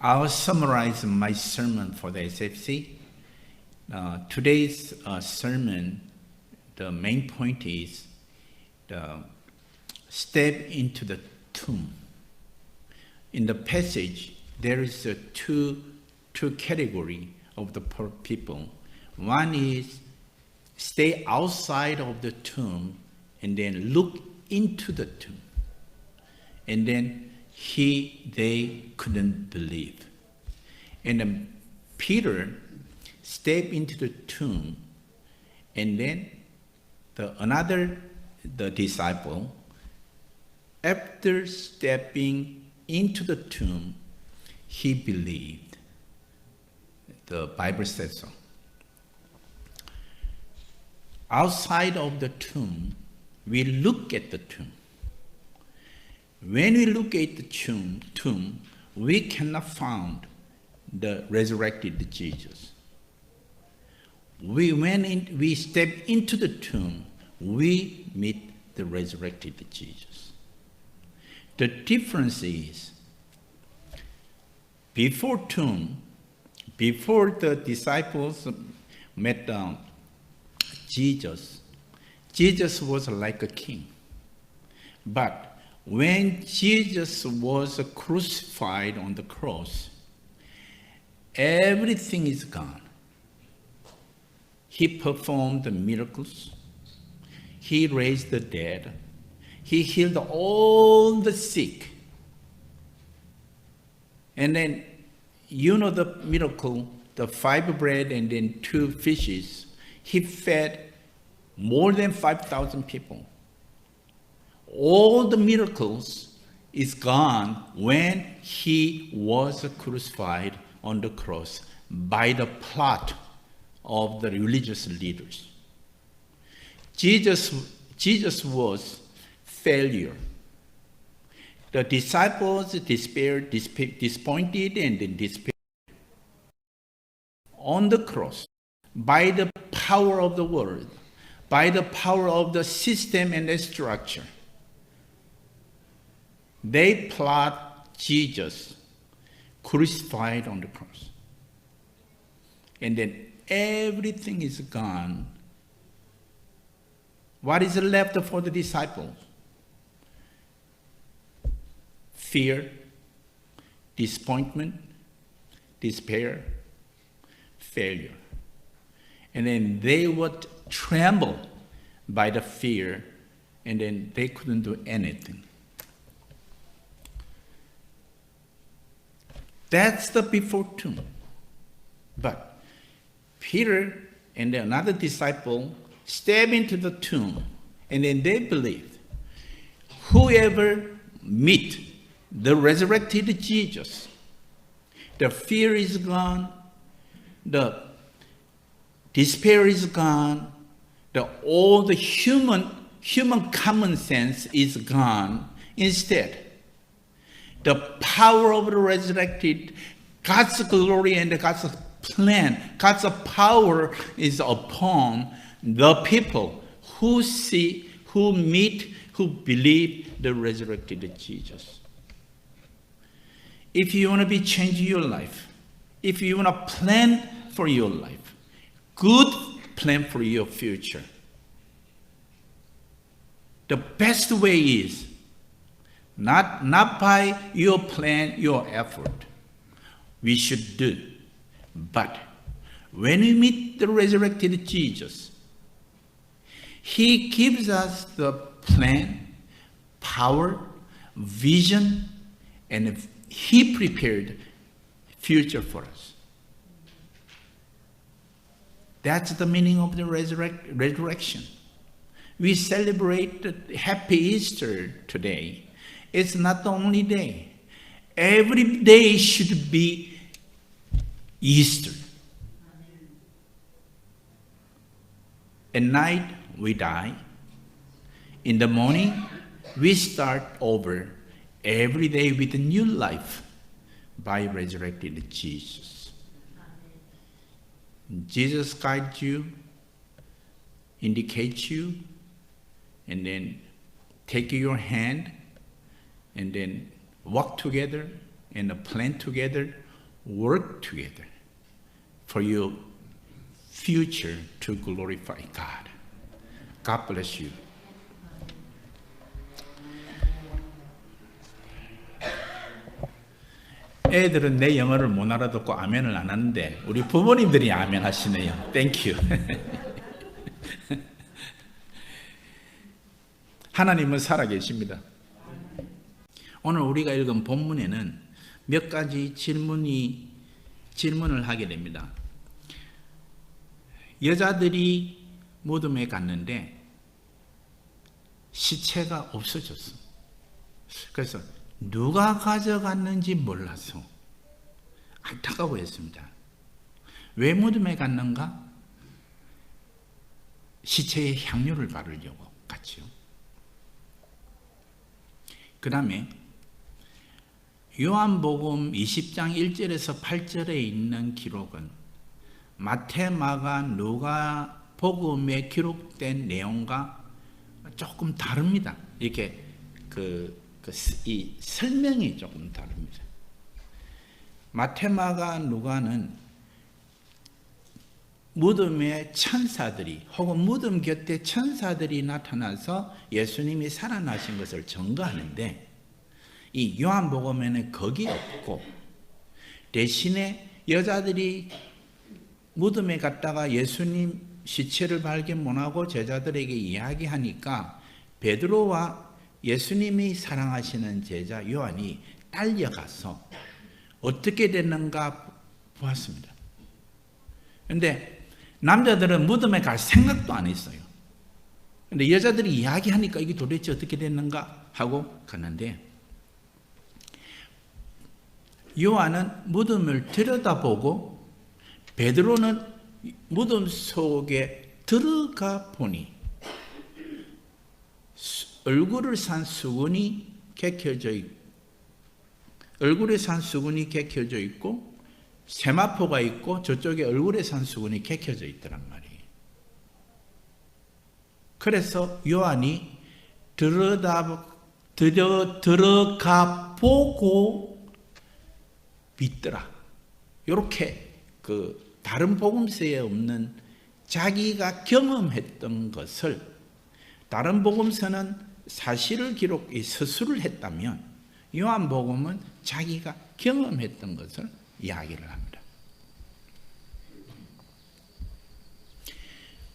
I'll summarize my sermon for the SFC. Today's sermon, the main point is the step into the tomb. In the passage, there is two category of the people. One is stay outside of the tomb and then look into the tomb. And then they couldn't believe. And then Peter stepped into the tomb, and then the disciple, after stepping into the tomb, he believed. The Bible says so. Outside of the tomb, we look at the tomb. When we look at the tomb, we cannot find the resurrected Jesus. We step into the tomb, we meet the resurrected Jesus. The difference is, before the disciples met Jesus was like a king. But when Jesus was crucified on the cross, everything is gone. He performed the miracles. He raised the dead. He healed all the sick. And then, the miracle, the 5 bread and then 2 fishes, he fed more than 5,000 people. All the miracles is gone when he was crucified on the cross by the plot of the religious leaders. Jesus was failure. The disciples disappointed and then despaired. On the cross, by the power of the word, by the power of the system and the structure, they plot Jesus crucified on the cross. And then everything is gone. What is left for the disciples? Fear, disappointment, despair, failure. And then they would tremble by the fear, and then they couldn't do anything. That's the before tomb. But Peter and another disciple step into the tomb, and then they believed. Whoever meet the resurrected Jesus, the fear is gone, the despair is gone, all the human common sense is gone. Instead, the power of the resurrected, God's glory and God's plan, God's power is upon the people who see, who meet, who believe the resurrected Jesus. If you want to be changing your life, if you want to plan for your life, good plan for your future, the best way is not by your plan, your effort. We should do. But when we meet the resurrected Jesus, he gives us the plan, power, vision, and he prepared future for us. That's the meaning of the resurrection. We celebrate the Happy Easter today. It's not the only day. Every day should be Easter. At night, we die. In the morning, we start over every day with a new life by resurrected Jesus. Jesus guides you, indicates you, and then take your hand and then walk together and plan together work together for your future to glorify God. God bless you. 애들은 내 영어를 못 알아듣고 아멘을 안 하는데 우리 부모님들이 아멘 하시네요. 땡큐. 하나님은 살아계십니다. 오늘 우리가 읽은 본문에는 몇 가지 질문을 하게 됩니다. 여자들이 무덤에 갔는데 시체가 없어졌어. 그래서 누가 가져갔는지 몰라서 안타까워했습니다. 왜 무덤에 갔는가? 시체에 향유를 바르려고 갔지요. 그 다음에 요한복음 20장 1절에서 8절에 있는 기록은 마태, 마가, 누가 복음에 기록된 내용과 조금 다릅니다. 이렇게 이 설명이 조금 다릅니다. 마태, 마가, 누가는 무덤에 천사들이 혹은 무덤 곁에 천사들이 나타나서 예수님이 살아나신 것을 증거하는데 이 요한복음에는 거기 없고 대신에 여자들이 무덤에 갔다가 예수님 시체를 발견 못하고 제자들에게 이야기하니까 베드로와 예수님이 사랑하시는 제자 요한이 딸려가서 어떻게 됐는가 보았습니다. 그런데 남자들은 무덤에 갈 생각도 안 했어요. 그런데 여자들이 이야기하니까 이게 도대체 어떻게 됐는가 하고 갔는데 요한은 무덤을 들여다보고 베드로는 무덤 속에 들어가 보니 얼굴을 산 수건이 개켜져 있고 세마포가 있고 저쪽에 얼굴에 산 수건이 개켜져 있더란 말이에요. 그래서 요한이 들어가 보고 믿더라. 이렇게 다른 복음서에 없는 자기가 경험했던 것을 다른 복음서는 사실을 서술을 했다면 요한복음은 자기가 경험했던 것을 이야기를 합니다.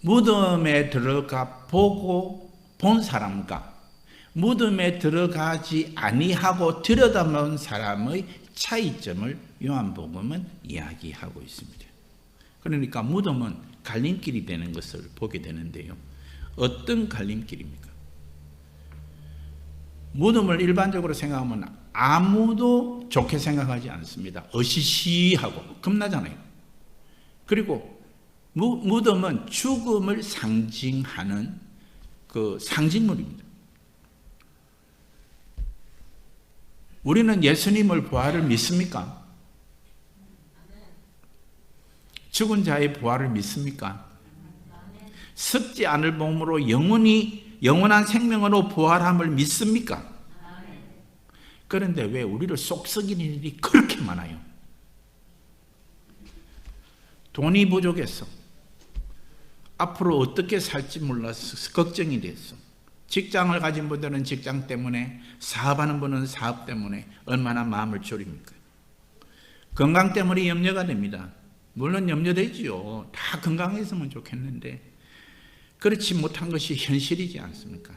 무덤에 들어가 보고 본 사람과 무덤에 들어가지 아니하고 들여다본 사람의 차이점을 요한복음은 이야기하고 있습니다. 그러니까 무덤은 갈림길이 되는 것을 보게 되는데요. 어떤 갈림길입니까? 무덤을 일반적으로 생각하면 아무도 좋게 생각하지 않습니다. 어시시하고 겁나잖아요. 그리고 무덤은 죽음을 상징하는 상징물입니다. 우리는 예수님을 부활을 믿습니까? 죽은 자의 부활을 믿습니까? 썩지 않을 몸으로 영원한 생명으로 부활함을 믿습니까? 그런데 왜 우리를 속썩이는 일이 그렇게 많아요? 돈이 부족해서 앞으로 어떻게 살지 몰라서 걱정이 됐어. 직장을 가진 분들은 직장 때문에, 사업하는 분은 사업 때문에 얼마나 마음을 졸입니까? 건강 때문에 염려가 됩니다. 물론 염려되지요. 다 건강했으면 좋겠는데 그렇지 못한 것이 현실이지 않습니까?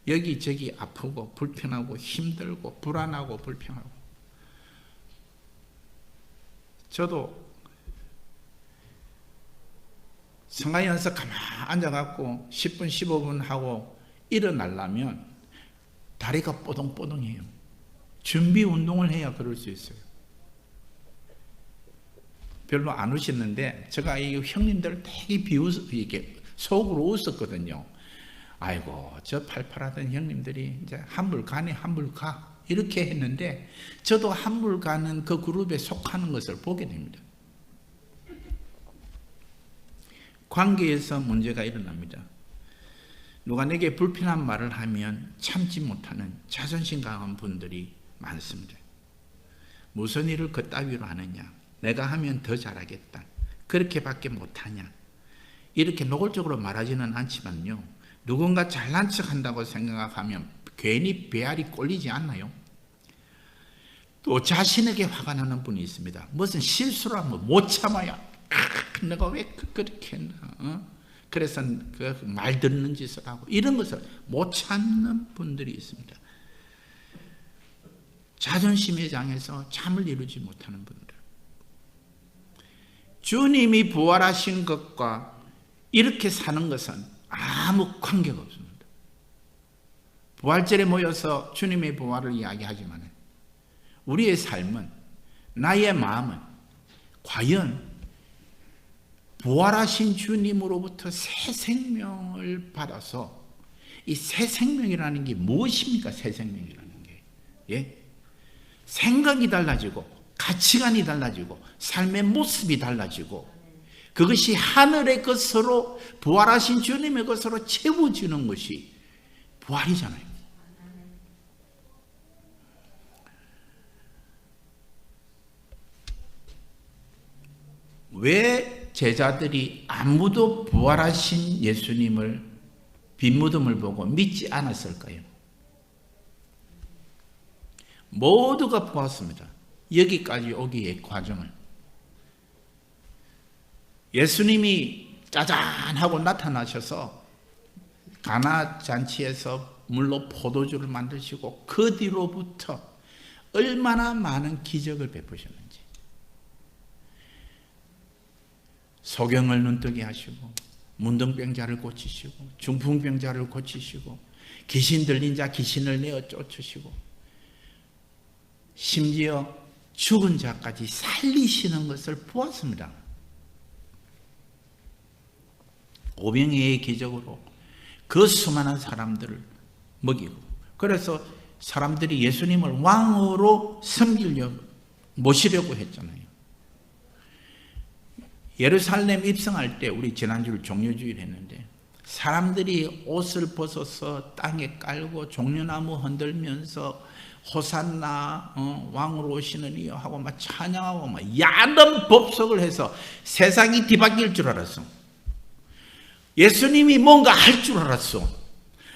여기저기 아프고 불편하고 힘들고 불안하고 불평하고. 저도 성가연서 가만히 앉아갖고 10분 15분 하고 일어나려면 다리가 뽀동뽀동해요. 준비 운동을 해야 그럴 수 있어요. 별로 안 웃었는데 제가 이 형님들 되게 이렇게 속으로 웃었거든요. 아이고 저 팔팔하던 형님들이 이제 한물 가네 한물 가 이렇게 했는데 저도 한물 가는 그 그룹에 속하는 것을 보게 됩니다. 관계에서 문제가 일어납니다. 누가 내게 불편한 말을 하면 참지 못하는 자존심 강한 분들이 많습니다. 무슨 일을 그따위로 하느냐? 내가 하면 더 잘하겠다. 그렇게밖에 못하냐? 이렇게 노골적으로 말하지는 않지만요. 누군가 잘난 척한다고 생각하면 괜히 배알이 꼴리지 않나요? 또 자신에게 화가 나는 분이 있습니다. 무슨 실수를 하면 못 참아야. 내가 왜 그렇게 했나? 그래서 그 말 듣는 짓을 하고 이런 것을 못 참는 분들이 있습니다. 자존심의 장에서 잠을 이루지 못하는 분들. 주님이 부활하신 것과 이렇게 사는 것은 아무 관계가 없습니다. 부활절에 모여서 주님의 부활을 이야기하지만 우리의 삶은, 나의 마음은 과연 부활하신 주님으로부터 새 생명을 받아서, 이 새 생명이라는 게 무엇입니까? 새 생명이라는 게. 예? 생각이 달라지고 가치관이 달라지고 삶의 모습이 달라지고 그것이 하늘의 것으로, 부활하신 주님의 것으로 채워지는 것이 부활이잖아요. 왜 제자들이 아무도 부활하신 예수님을 빈무덤을 보고 믿지 않았을까요? 모두가 보았습니다. 여기까지 오기의 과정을. 예수님이 짜잔하고 나타나셔서 가나 잔치에서 물로 포도주를 만드시고 그 뒤로부터 얼마나 많은 기적을 베푸셨는지. 소경을 눈뜨게 하시고 문둥병자를 고치시고 중풍병자를 고치시고 귀신 들린 자 귀신을 내어 쫓으시고 심지어 죽은 자까지 살리시는 것을 보았습니다. 오병이의 기적으로 그 수많은 사람들을 먹이고, 그래서 사람들이 예수님을 왕으로 섬기려고 모시려고 했잖아요. 예루살렘 입성할 때 우리 지난주를 종려주일 했는데 사람들이 옷을 벗어서 땅에 깔고 종려나무 흔들면서 호산나 왕으로 오시는 이여 하고 막 찬양하고 막 야단 법석을 해서 세상이 뒤바뀔 줄 알았어. 예수님이 뭔가 할 줄 알았어.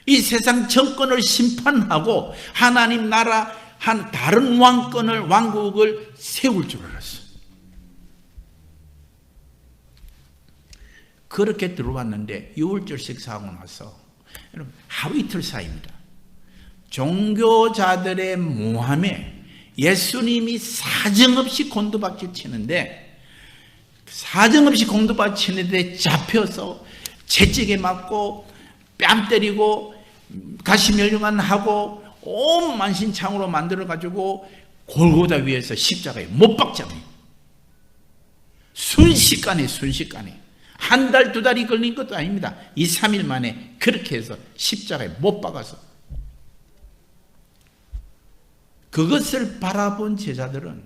이 세상 정권을 심판하고 하나님 나라 한 다른 왕국을 세울 줄 알았어. 그렇게 들어왔는데 6월절 식사하고 나서 여러분 하루 이틀 사이입니다. 종교자들의 모함에 예수님이 사정없이 곤두박질 치는데, 사정없이 곤두박질 치는데 잡혀서 채찍에 맞고 뺨 때리고 가시멸류관 하고 온 만신창으로 만들어가지고 골고다 위에서 십자가에 못 박잖아요. 순식간에 한 달, 두 달이 걸린 것도 아닙니다. 2, 3일 만에 그렇게 해서 십자가에 못 박아서. 그것을 바라본 제자들은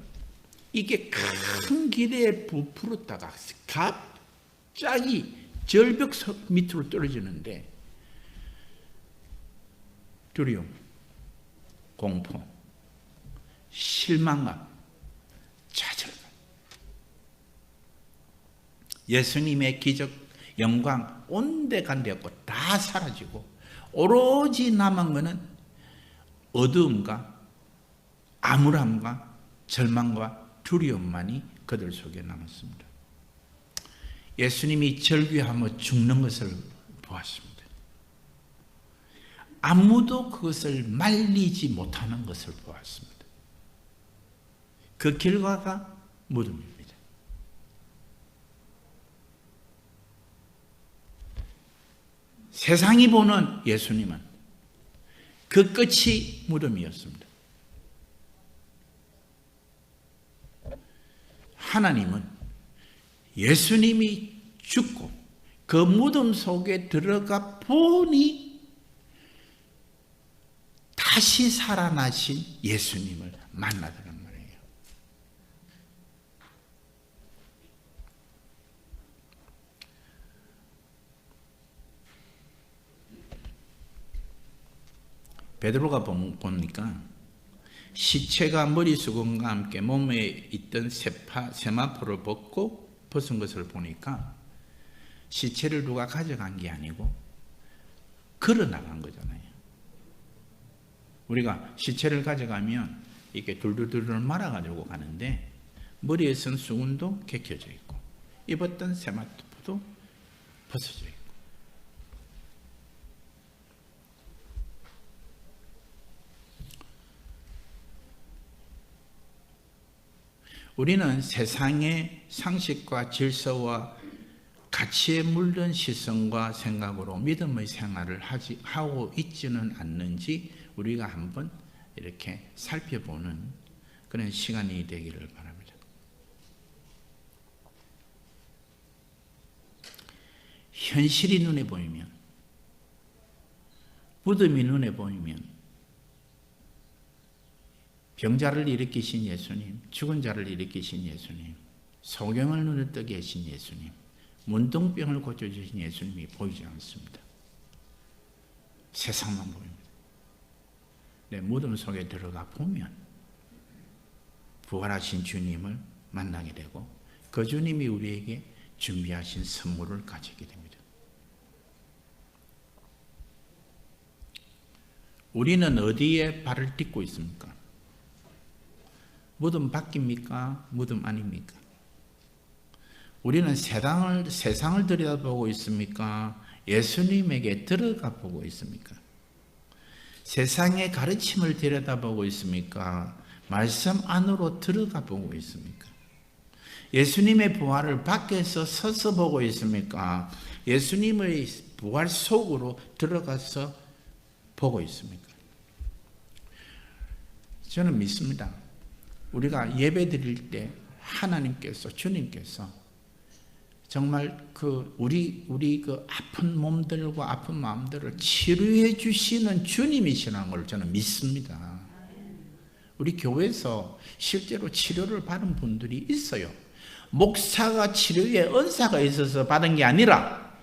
이게 큰 기대에 부풀었다가 갑자기 절벽 밑으로 떨어지는데 두려움, 공포, 실망감, 좌절감. 예수님의 기적, 영광 온데간데 없고 다 사라지고 오로지 남은 것은 어두움과 암울함과 절망과 두려움만이 그들 속에 남았습니다. 예수님이 절규하며 죽는 것을 보았습니다. 아무도 그것을 말리지 못하는 것을 보았습니다. 그 결과가 무덤입니다. 세상이 보는 예수님은 그 끝이 무덤이었습니다. 하나님은 예수님이 죽고 그 무덤 속에 들어가 보니 다시 살아나신 예수님을 만나더란 말이에요. 베드로가 보니까 시체가 머리 수건과 함께 몸에 있던 세마포를 벗은 것을 보니까 시체를 누가 가져간 게 아니고 걸어 나간 거잖아요. 우리가 시체를 가져가면 이렇게 둘둘둘 말아가지고 가는데 머리에 쓴 수건도 개켜져 있고 입었던 세마포도 벗어져 있고 우리는 세상의 상식과 질서와 가치에 물든 시선과 생각으로 믿음의 생활을 하고 있지는 않는지 우리가 한번 이렇게 살펴보는 그런 시간이 되기를 바랍니다. 현실이 눈에 보이면, 무덤이 눈에 보이면 병자를 일으키신 예수님, 죽은 자를 일으키신 예수님, 소경을 눈을 뜨게 하신 예수님, 문둥병을 고쳐주신 예수님이 보이지 않습니다. 세상만 보입니다. 내 무덤 속에 들어가 보면 부활하신 주님을 만나게 되고 그 주님이 우리에게 준비하신 선물을 가지게 됩니다. 우리는 어디에 발을 딛고 있습니까? 무덤 밖입니까? 무덤 아닙니까? 우리는 세상을 들여다보고 있습니까? 예수님에게 들어가 보고 있습니까? 세상의 가르침을 들여다보고 있습니까? 말씀 안으로 들어가 보고 있습니까? 예수님의 부활을 밖에서 서서 보고 있습니까? 예수님의 부활 속으로 들어가서 보고 있습니까? 저는 믿습니다. 우리가 예배 드릴 때 하나님께서, 주님께서 정말 우리 그 아픈 몸들과 아픈 마음들을 치료해 주시는 주님이시라는 걸 저는 믿습니다. 우리 교회에서 실제로 치료를 받은 분들이 있어요. 목사가 치료의 은사가 있어서 받은 게 아니라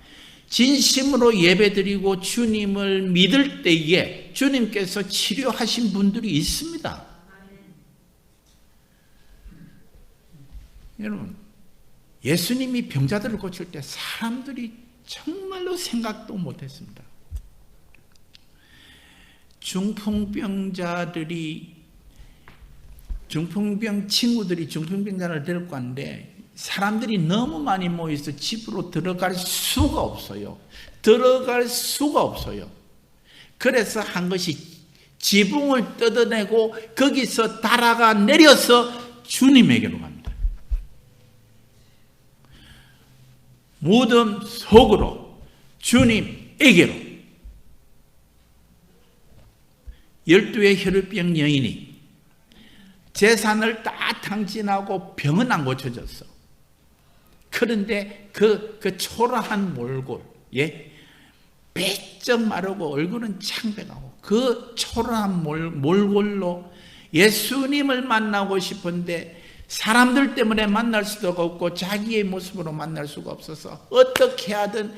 진심으로 예배드리고 주님을 믿을 때에 주님께서 치료하신 분들이 있습니다. 여러분, 예수님이 병자들을 고칠 때 사람들이 정말로 생각도 못했습니다. 중풍병 친구들이 중풍병자를 데리고 갔는데 사람들이 너무 많이 모여서 집으로 들어갈 수가 없어요. 그래서 한 것이 지붕을 뜯어내고 거기서 달아가 내려서 주님에게로 갑니다. 무덤 속으로 주님에게로. 12의 혈루병 여인이 재산을 다 탕진하고 병은 안 고쳐졌어. 그런데 그 초라한 몰골, 빼쩍 마르고 얼굴은 창백하고 그 초라한 몰골로 예수님을 만나고 싶은데 사람들 때문에 만날 수도 없고 자기의 모습으로 만날 수가 없어서 어떻게 하든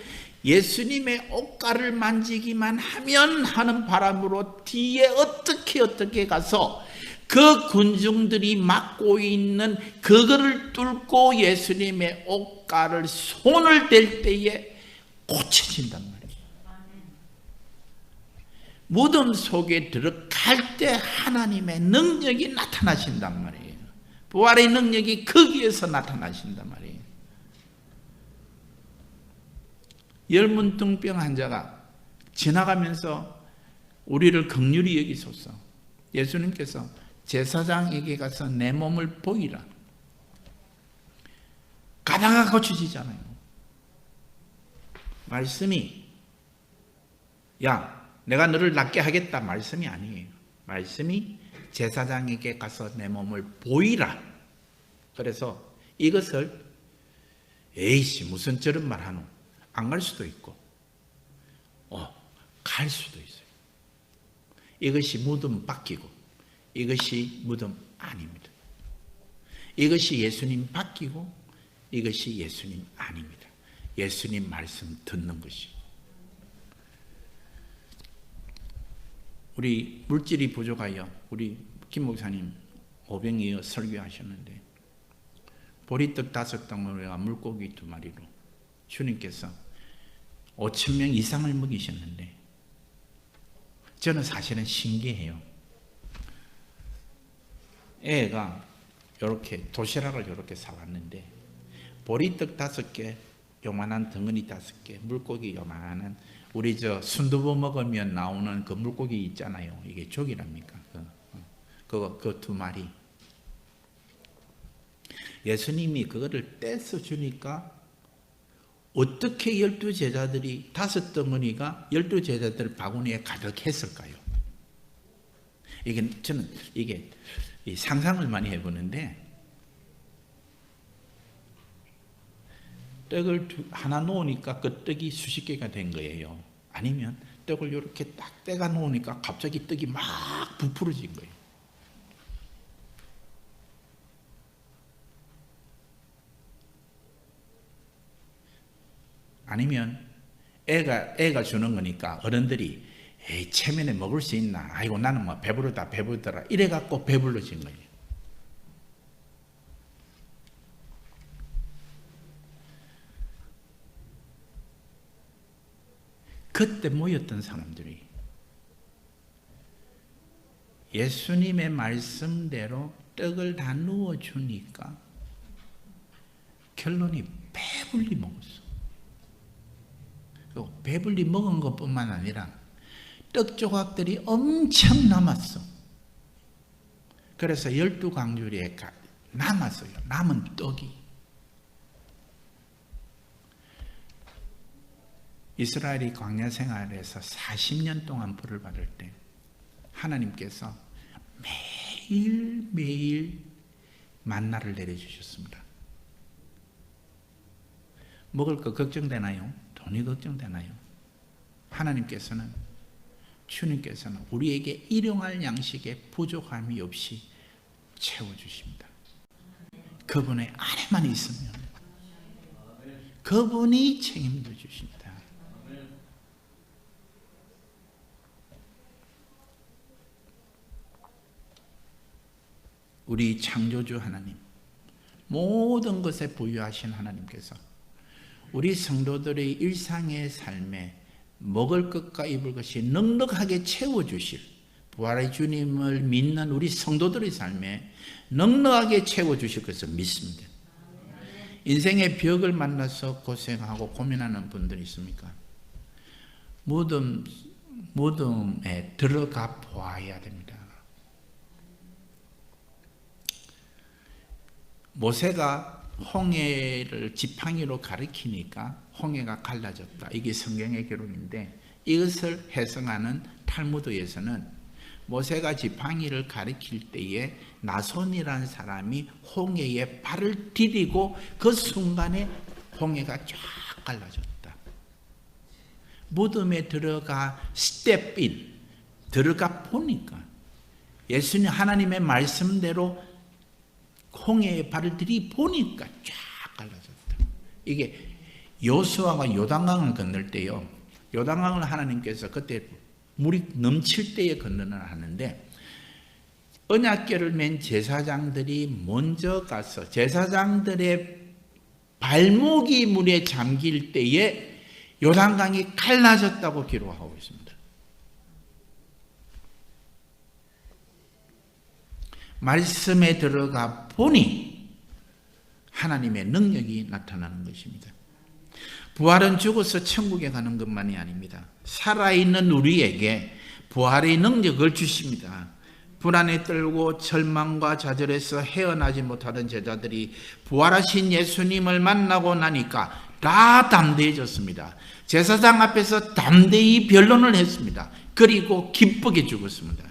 예수님의 옷가를 만지기만 하면 하는 바람으로 뒤에 어떻게 가서 그 군중들이 막고 있는 그거를 뚫고 예수님의 옷가를 손을 댈 때에 고쳐진단 말이에요. 무덤 속에 들어갈 때 하나님의 능력이 나타나신단 말이에요. 부활의 능력이 거기에서 나타나신단 말이에요. 열문둥병 환자가 지나가면서 우리를 긍휼히 여기소서. 예수님께서 제사장에게 가서 내 몸을 보이라. 가다가 고쳐지잖아요. 말씀이 야 내가 너를 낫게 하겠다 말씀이 아니에요. 말씀이 제사장에게 가서 내 몸을 보이라. 그래서 이것을 에이씨 무슨 저런 말 하노. 안 갈 수도 있고 갈 수도 있어요. 이것이 무덤 바뀌고 이것이 무덤 아닙니다. 이것이 예수님 바뀌고 이것이 예수님 아닙니다. 예수님 말씀 듣는 것이. 우리 물질이 부족하여 우리 김 목사님 500여 설교하셨는데 보리떡 5덩어리와 물고기 2마리로 주님께서 5,000명 이상을 먹이셨는데 저는 사실은 신기해요. 애가 이렇게 도시락을 이렇게 사왔는데 보리떡 5개, 요만한 덩어리 5개, 물고기 요만한 우리 저 순두부 먹으면 나오는 그 물고기 있잖아요. 이게 조기랍니까? 그거 2마리. 예수님이 그거를 떼서 주니까 어떻게 12제자들이 5덩어리가 12제자들 바구니에 가득했을까요? 저는 이게 상상을 많이 해보는데 떡을 하나 놓으니까 그 떡이 수십 개가 된 거예요. 아니면 떡을 이렇게 딱 떼가 놓으니까 갑자기 떡이 막 부풀어진 거예요. 아니면 애가 주는 거니까 어른들이 에이 체면에 먹을 수 있나? 아이고 나는 뭐 배부르더라 이래갖고 배불러진 거예요. 그때 모였던 사람들이 예수님의 말씀대로 떡을 다 누워주니까 결론이 배불리 먹었어. 배불리 먹은 것뿐만 아니라 떡 조각들이 엄청 남았어. 그래서 12광주리에 남았어요. 남은 떡이. 이스라엘이 광야 생활에서 40년 동안 불을 받을 때 하나님께서 매일매일 만나를 내려주셨습니다. 먹을 거 걱정되나요? 돈이 걱정되나요? 하나님께서는 주님께서는 우리에게 일용할 양식에 부족함이 없이 채워주십니다. 그분의 안에만 있으면 그분이 책임져 주십니다. 우리 창조주 하나님, 모든 것에 부유하신 하나님께서 우리 성도들의 일상의 삶에 먹을 것과 입을 것이 넉넉하게 채워주실 부활의 주님을 믿는 우리 성도들의 삶에 넉넉하게 채워주실 것을 믿습니다. 인생의 벽을 만나서 고생하고 고민하는 분들이 있습니까? 무덤에 들어가 보아야 됩니다. 모세가 홍해를 지팡이로 가리키니까 홍해가 갈라졌다. 이게 성경의 기록인데 이것을 해석하는 탈무드에서는 모세가 지팡이를 가리킬 때에 나손이라는 사람이 홍해에 발을 디디고 그 순간에 홍해가 쫙 갈라졌다. 무덤에 들어가 스텝인 들어가 보니까 예수님 하나님의 말씀대로 홍해에 발을 들이보니까 쫙 갈라졌다. 이게 여호수아가 요단강을 건널 때요. 요단강을 하나님께서 그때 물이 넘칠 때에 건너를 하는데 언약궤를 맨 제사장들이 먼저 가서 제사장들의 발목이 물에 잠길 때에 요단강이 갈라졌다고 기록하고 있습니다. 말씀에 들어가 보니 하나님의 능력이 나타나는 것입니다. 부활은 죽어서 천국에 가는 것만이 아닙니다. 살아있는 우리에게 부활의 능력을 주십니다. 불안에 떨고 절망과 좌절에서 헤어나지 못하던 제자들이 부활하신 예수님을 만나고 나니까 다 담대해졌습니다. 제사장 앞에서 담대히 변론을 했습니다. 그리고 기쁘게 죽었습니다.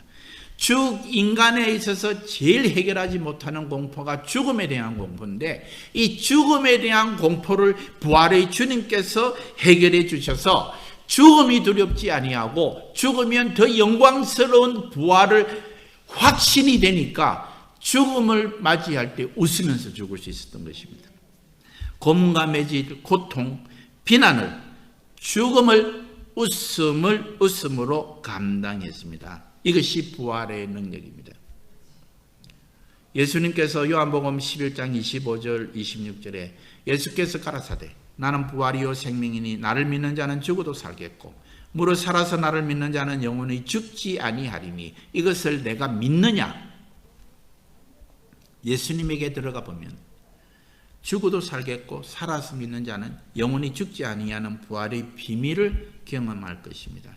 인간에 있어서 제일 해결하지 못하는 공포가 죽음에 대한 공포인데 이 죽음에 대한 공포를 부활의 주님께서 해결해 주셔서 죽음이 두렵지 아니하고 죽으면 더 영광스러운 부활을 확신이 되니까 죽음을 맞이할 때 웃으면서 죽을 수 있었던 것입니다. 고문과 매질, 고통, 비난을 죽음을 웃음으로 감당했습니다. 이것이 부활의 능력입니다. 예수님께서 요한복음 11장 25절 26절에 예수께서 가라사대 나는 부활이요 생명이니 나를 믿는 자는 죽어도 살겠고 무릇 살아서 나를 믿는 자는 영원히 죽지 아니하리니 이것을 내가 믿느냐? 예수님에게 들어가 보면 죽어도 살겠고 살아서 믿는 자는 영원히 죽지 아니하는 부활의 비밀을 경험할 것입니다.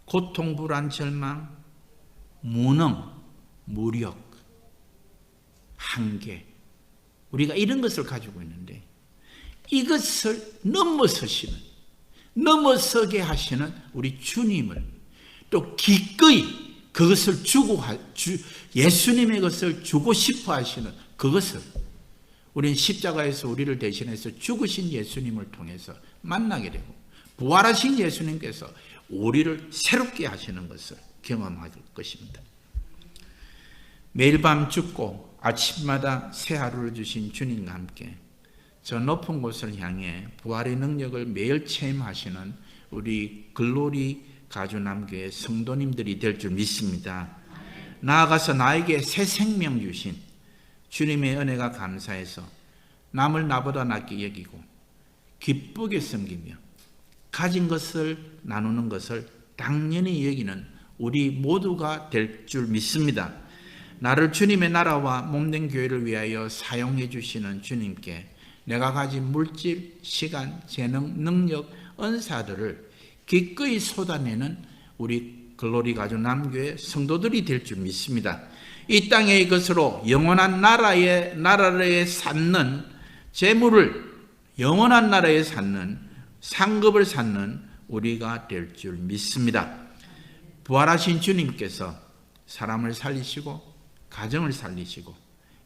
고통, 불안, 절망, 무능, 무력, 한계, 우리가 이런 것을 가지고 있는데 이것을 넘어서게 하시는 우리 주님을 또 기꺼이 그것을 예수님의 것을 주고 싶어 하시는 그것을 우리는 십자가에서 우리를 대신해서 죽으신 예수님을 통해서 만나게 되고 부활하신 예수님께서 우리를 새롭게 하시는 것을 경험할 것입니다. 매일 밤 죽고 아침마다 새 하루를 주신 주님과 함께 저 높은 곳을 향해 부활의 능력을 매일 체험하시는 우리 글로리 가주남교회 성도님들이 될 줄 믿습니다. 나아가서 나에게 새 생명 주신 주님의 은혜가 감사해서 남을 나보다 낫게 여기고 기쁘게 섬기며 가진 것을 나누는 것을 당연히 여기는 우리 모두가 될 줄 믿습니다. 나를 주님의 나라와 몸된 교회를 위하여 사용해 주시는 주님께 내가 가진 물질, 시간, 재능, 능력, 은사들을 기꺼이 쏟아내는 우리 글로리 가주 남교회 성도들이 될 줄 믿습니다. 이 땅의 것으로 영원한 나라에 쌓는 재물을 영원한 나라에 쌓는 상급을 쌓는 우리가 될 줄 믿습니다. 부활하신 주님께서 사람을 살리시고 가정을 살리시고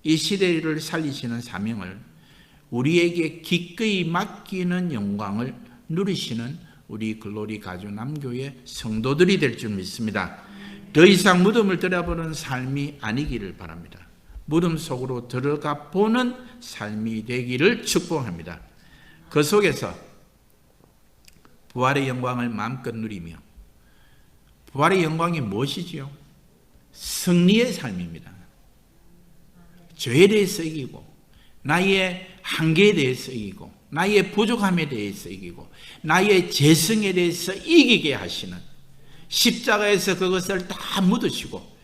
이 시대를 살리시는 사명을 우리에게 기꺼이 맡기는 영광을 누리시는 우리 글로리 가주 남교회 성도들이 될 줄 믿습니다. 더 이상 무덤을 들여다보는 삶이 아니기를 바랍니다. 무덤 속으로 들어가 보는 삶이 되기를 축복합니다. 그 속에서 부활의 영광을 마음껏 누리며 부활의 영광이 무엇이지요? 승리의 삶입니다. 죄에 대해서 이기고 나의 한계에 대해서 이기고 나의 부족함에 대해서 이기고 나의 재성에 대해서 이기게 하시는 십자가에서 그것을 다 묻으시고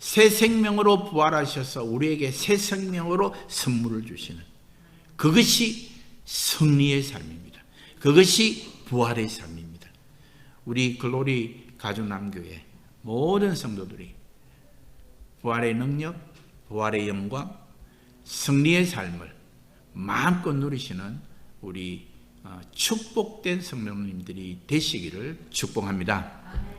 새 생명으로 부활하셔서 우리에게 새 생명으로 선물을 주시는 그것이 승리의 삶입니다. 그것이 부활의 삶입니다. 우리 글로리 가주남교회 모든 성도들이 부활의 능력, 부활의 영광, 승리의 삶을 마음껏 누리시는 우리 축복된 성도님들이 되시기를 축복합니다.